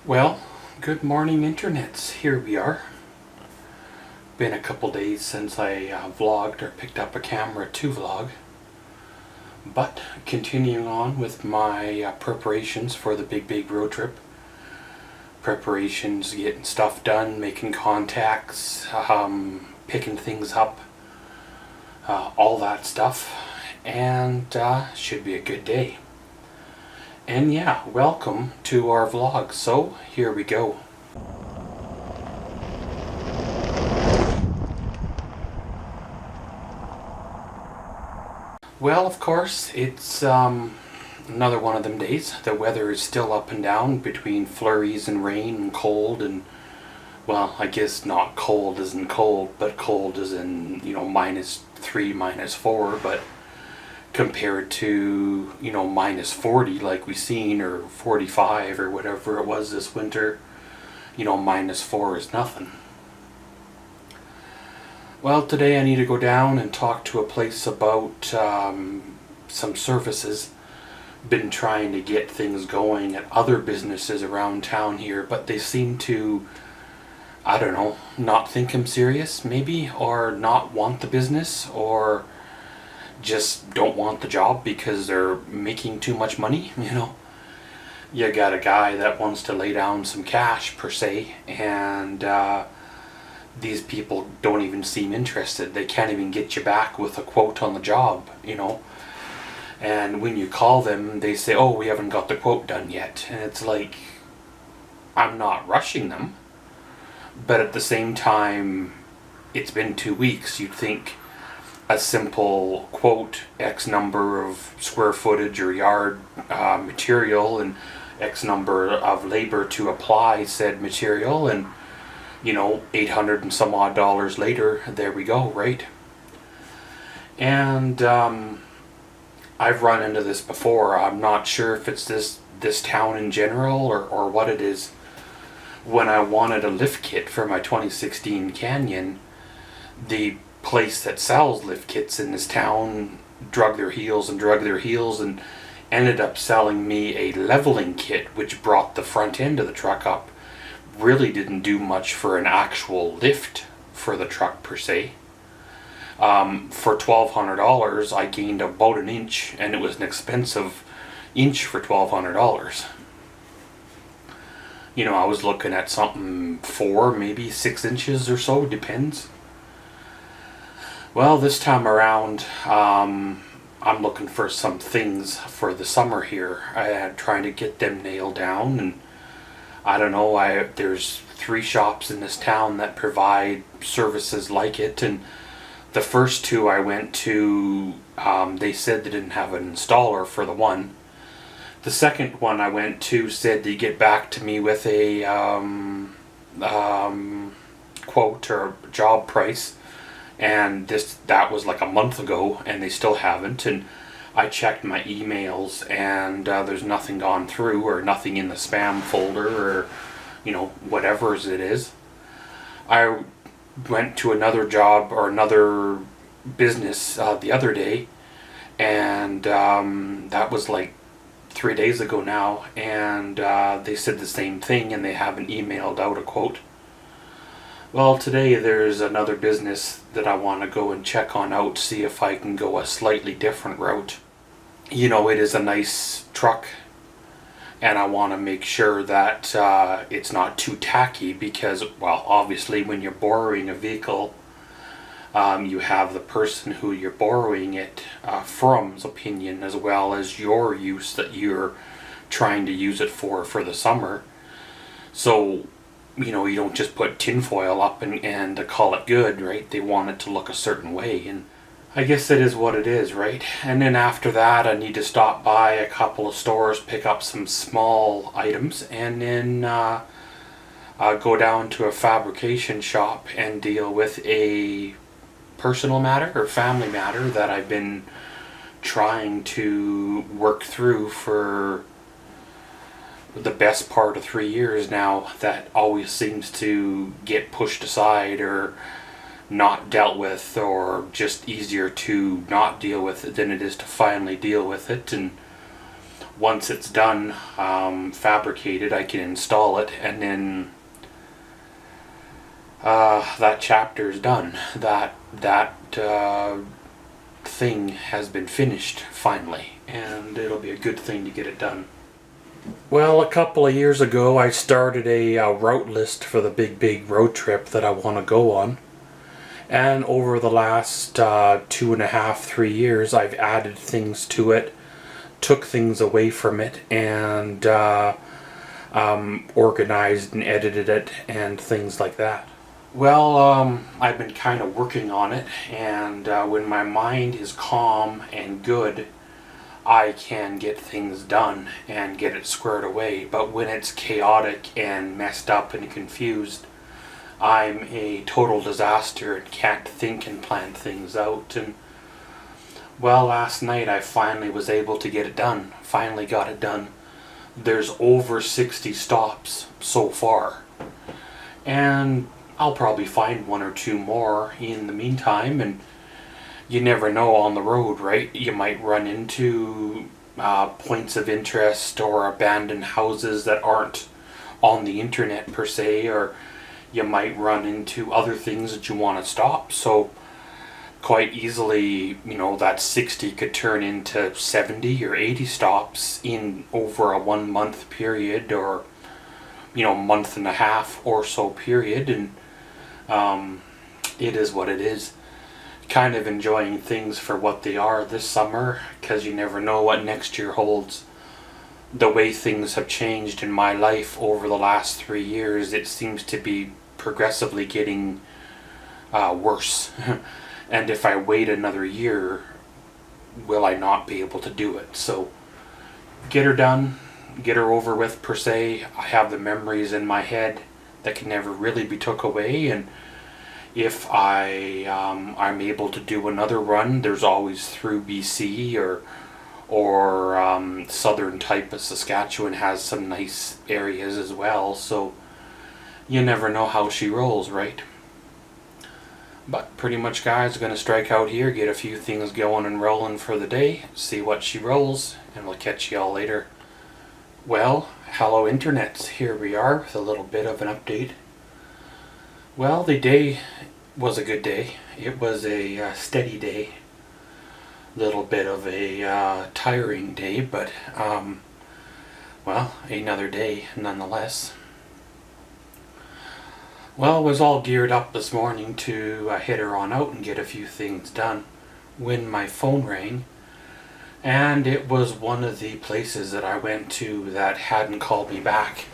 Well, good morning internets. Here we are. Been a couple days since I vlogged or picked up a camera to vlog. But continuing on with my preparations for the big road trip. Preparations, getting stuff done, making contacts, picking things up, all that stuff. And should be a good day. And yeah, welcome to our vlog. So, here we go. Well, of course, it's another one of them days. The weather is still up and down between flurries and rain and cold and, well, I guess not cold as in cold, but cold as in, -3, -4, but compared to, -40 like we seen, or 45 or whatever it was this winter, -4 is nothing. Well, today I need to go down and talk to a place about some services. Been trying to get things going at other businesses around town here, but they seem to, I don't know, not think I'm serious maybe, or not want the business, or just don't want the job because they're making too much money, You got a guy that wants to lay down some cash per se, and these people don't even seem interested. They can't even get you back with a quote on the job, And when you call them, they say, oh, we haven't got the quote done yet. And it's like, I'm not rushing them, but at the same time, it's been 2 weeks. You'd think a simple quote, X number of square footage or yard material and X number of labor to apply said material, and 800 and some odd dollars later, there we go, right? And I've run into this before. I'm not sure if it's this town in general or what it is. When I wanted a lift kit for my 2016 Canyon, the place that sells lift kits in this town drug their heels and ended up selling me a leveling kit, which brought the front end of the truck up. Really didn't do much for an actual lift for the truck per se. For $1,200 I gained about an inch, and it was an expensive inch for $1,200. I was looking at something 4, maybe 6 inches or so, depends. Well, this time around, I'm looking for some things for the summer here. I'm trying to get them nailed down, and I don't know, there's 3 shops in this town that provide services like it, and the first 2 I went to, they said they didn't have an installer for the one. The second one I went to said they'd get back to me with a quote or job price, and that was like a month ago, and they still haven't. And I checked my emails, and there's nothing gone through, or nothing in the spam folder, or whatever it is. I went to another job or another business the other day, and that was like 3 days ago now, and they said the same thing, and they haven't emailed out a quote. Well, today there's another business that I want to go and check on out, see if I can go a slightly different route. It is a nice truck, and I want to make sure that it's not too tacky, because, well, obviously when you're borrowing a vehicle, you have the person who you're borrowing it from's opinion, as well as your use that you're trying to use it for the summer. So you don't just put tinfoil up and call it good, right? They want it to look a certain way, and I guess it is what it is, right? And then after that, I need to stop by a couple of stores, pick up some small items, and then go down to a fabrication shop and deal with a personal matter or family matter that I've been trying to work through for the best part of 3 years now, that always seems to get pushed aside or not dealt with, or just easier to not deal with it than it is to finally deal with it. And once it's done, fabricated, I can install it, and then that chapter is done. That thing has been finished finally, and it'll be a good thing to get it done. Well, a couple of years ago I started a route list for the big road trip that I want to go on, and over the last 2.5, 3 years I've added things to it, took things away from it, and organized and edited it and things like that. Well, I've been kind of working on it, and when my mind is calm and good, I can get things done and get it squared away. But when it's chaotic and messed up and confused, I'm a total disaster and can't think and plan things out. And well, last night I finally was able to get it done. Finally got it done. There's over 60 stops so far, and I'll probably find 1 or 2 more in the meantime, and you never know on the road, right? You might run into points of interest or abandoned houses that aren't on the internet per se, or you might run into other things that you want to stop. So quite easily, you know, that 60 could turn into 70 or 80 stops in over a 1 month period, or, you know, month and a half or so period. And it is what it is. Kind of enjoying things for what they are this summer, because you never know what next year holds. The way things have changed in my life over the last 3 years, it seems to be progressively getting worse. And if I wait another year, will I not be able to do it? So get her done, get her over with per se. I have the memories in my head that can never really be took away, and if I'm able to do another run, there's always through BC or southern type of Saskatchewan has some nice areas as well, so you never know how she rolls, right? But pretty much, guys, going to strike out here, get a few things going and rolling for the day, see what she rolls, and we'll catch you all later. Well, hello internets, here we are with a little bit of an update. Well, the day was a good day. It was a steady day. Little bit of a tiring day, but well, another day nonetheless. Well, was all geared up this morning to head her on out and get a few things done when my phone rang, and it was one of the places that I went to that hadn't called me back.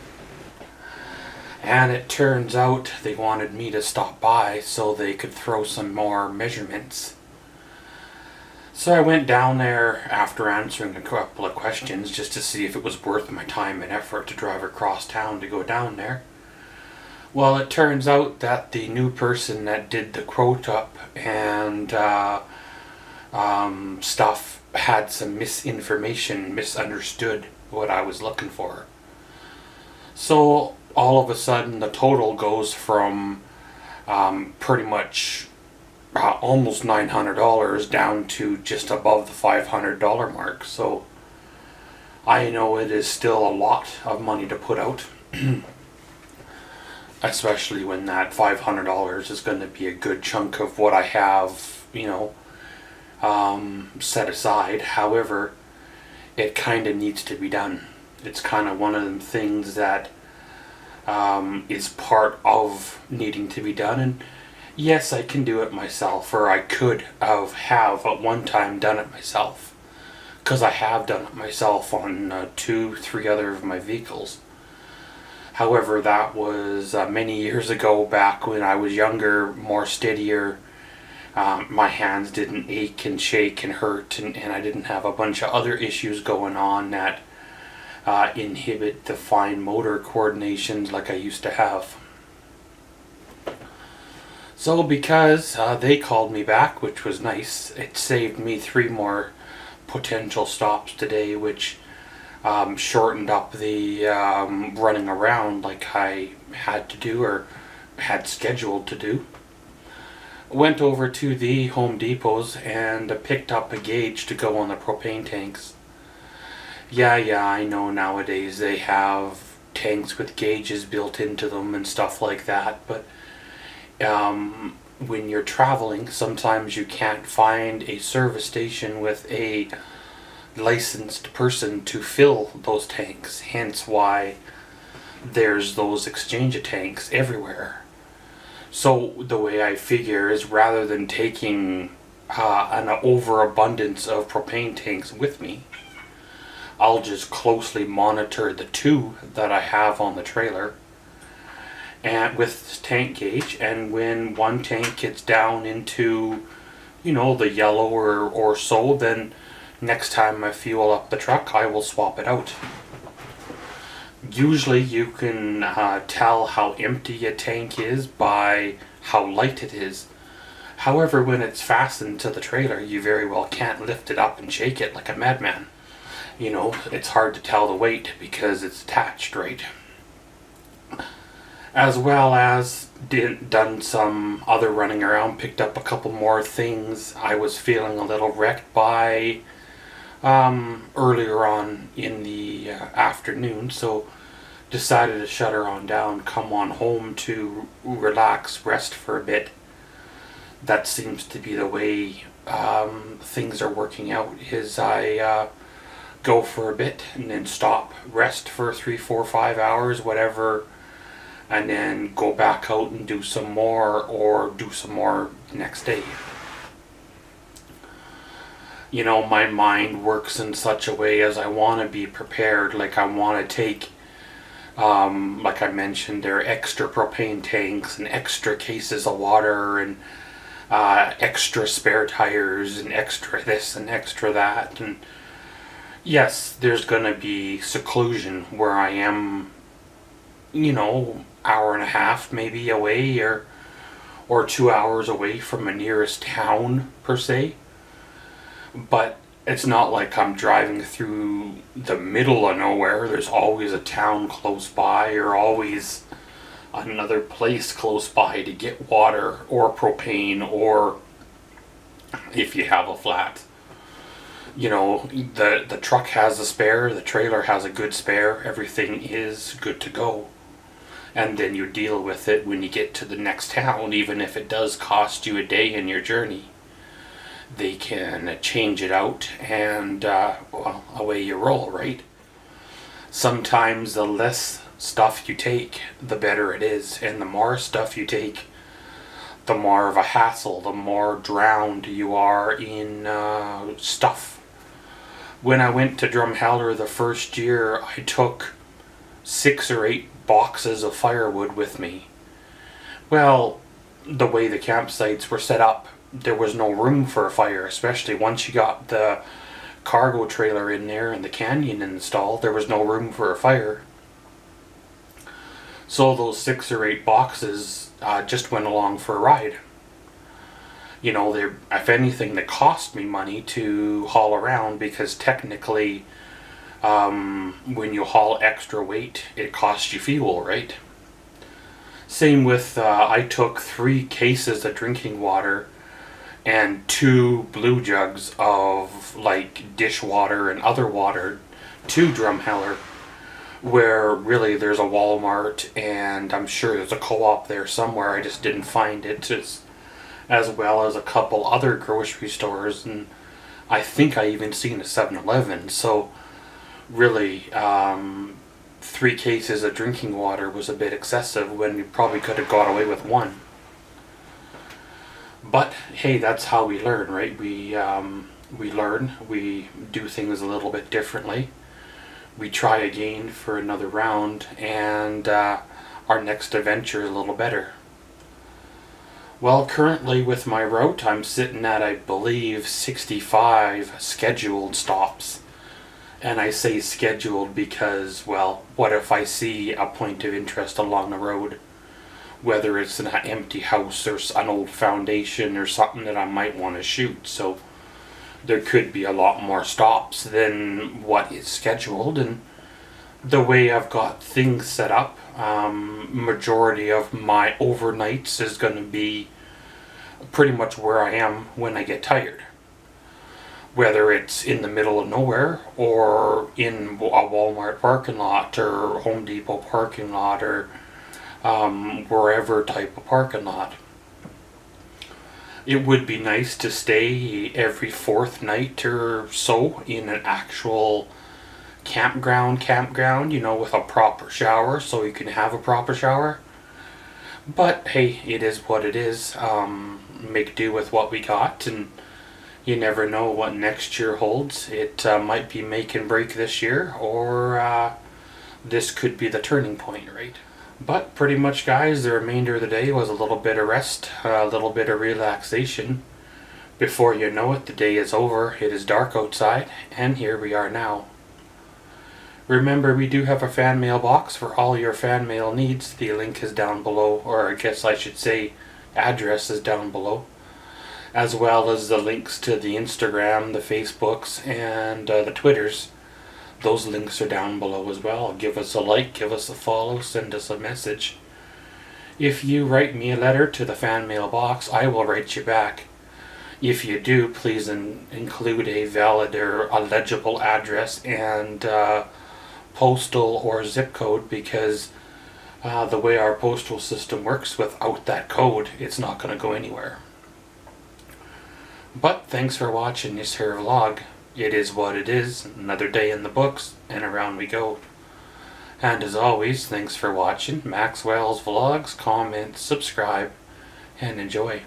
And it turns out they wanted me to stop by so they could throw some more measurements. So I went down there after answering a couple of questions just to see if it was worth my time and effort to drive across town to go down there. Well, it turns out that the new person that did the quote up and stuff had some misinformation, misunderstood what I was looking for. So all of a sudden the total goes from pretty much almost $900 down to just above the $500 mark. So I know it is still a lot of money to put out. Especially when that $500 is going to be a good chunk of what I have, you know, set aside. However, it kind of needs to be done. It's kind of one of them things that is part of needing to be done. And yes, I can do it myself, or I could have at one time done it myself, because I have done it myself on 2, 3 other of my vehicles. However, that was many years ago, back when I was younger, more steadier. My hands didn't ache and shake and hurt, and I didn't have a bunch of other issues going on that inhibit the fine motor coordinations like I used to have. So because they called me back, which was nice, it saved me 3 more potential stops today, which shortened up the running around like I had to do or had scheduled to do. Went over to the Home Depots and picked up a gauge to go on the propane tanks. Yeah, I know nowadays they have tanks with gauges built into them and stuff like that, but when you're traveling, sometimes you can't find a service station with a licensed person to fill those tanks, hence why there's those exchange tanks everywhere. So the way I figure is, rather than taking an overabundance of propane tanks with me, I'll just closely monitor the two that I have on the trailer and with this tank gauge, and when one tank gets down into, the yellow or so, then next time I fuel up the truck, I will swap it out. Usually you can tell how empty a tank is by how light it is. However, when it's fastened to the trailer, you very well can't lift it up and shake it like a madman. It's hard to tell the weight because it's attached, right? As well as done some other running around, picked up a couple more things I was feeling a little wrecked by earlier on in the afternoon, so decided to shut her on down, come on home to relax, rest for a bit. That seems to be the way things are working out, is I go for a bit and then stop, rest for 3, 4, 5 hours, whatever, and then go back out and do some more, or do some more the next day. My mind works in such a way as I want to be prepared. Like, I want to take, like I mentioned, there are extra propane tanks and extra cases of water and extra spare tires and extra this and extra that. And yes, there's going to be seclusion where I am, hour and a half maybe away, or 2 hours away from a nearest town per se. But it's not like I'm driving through the middle of nowhere. There's always a town close by, or always another place close by to get water or propane, or if you have a flat. The truck has a spare, the trailer has a good spare, everything is good to go. And then you deal with it when you get to the next town, even if it does cost you a day in your journey. They can change it out, and away you roll, right? Sometimes the less stuff you take, the better it is, and the more stuff you take, the more of a hassle, the more drowned you are in stuff. When I went to Drumheller the first year, I took 6 or 8 boxes of firewood with me. Well, the way the campsites were set up, there was no room for a fire, especially once you got the cargo trailer in there and the canyon installed. There was no room for a fire. So those 6 or 8 boxes just went along for a ride. If anything, they cost me money to haul around, because technically when you haul extra weight, it costs you fuel, right? Same with, I took 3 cases of drinking water and 2 blue jugs of like dishwater and other water to Drumheller, where really there's a Walmart, and I'm sure there's a co-op there somewhere. I just didn't find it, as well as a couple other grocery stores, and I think I even seen a 7-Eleven. So really, 3 cases of drinking water was a bit excessive when you probably could have got away with 1. But hey, that's how we learn, right? We learn, we do things a little bit differently. We try again for another round, and our next adventure a little better. Well, currently with my route, I'm sitting at, I believe, 65 scheduled stops. And I say scheduled because, well, what if I see a point of interest along the road? Whether it's an empty house or an old foundation or something that I might want to shoot. So there could be a lot more stops than what is scheduled. And the way I've got things set up, majority of my overnights is going to be pretty much where I am when I get tired. whether it's in the middle of nowhere or in a Walmart parking lot or Home Depot parking lot or wherever type of parking lot. It would be nice to stay every fourth night or so in an actual campground, with a proper shower, so you can have a proper shower. But hey, it is what it is. Make do with what we got, and you never know what next year holds. It might be make and break this year, or this could be the turning point, right? But pretty much, guys, the remainder of the day was a little bit of rest, a little bit of relaxation. Before you know it, the day is over, it is dark outside, and here we are now. Remember, we do have a fan mail box for all your fan mail needs. The link is down below, or I guess I should say address is down below, as well as the links to the Instagram, the Facebooks, and the Twitters. Those links are down below as well. Give us a like, give us a follow, send us a message. If you write me a letter to the fan mail box, I will write you back. If you do, please include a valid or a legible address and postal or zip code, because the way our postal system works, without that code, it's not going to go anywhere. But thanks for watching this here vlog. It is what it is. Another day in the books, and around we go. And as always, thanks for watching Maxwell's Vlogs. Comment, subscribe, and enjoy.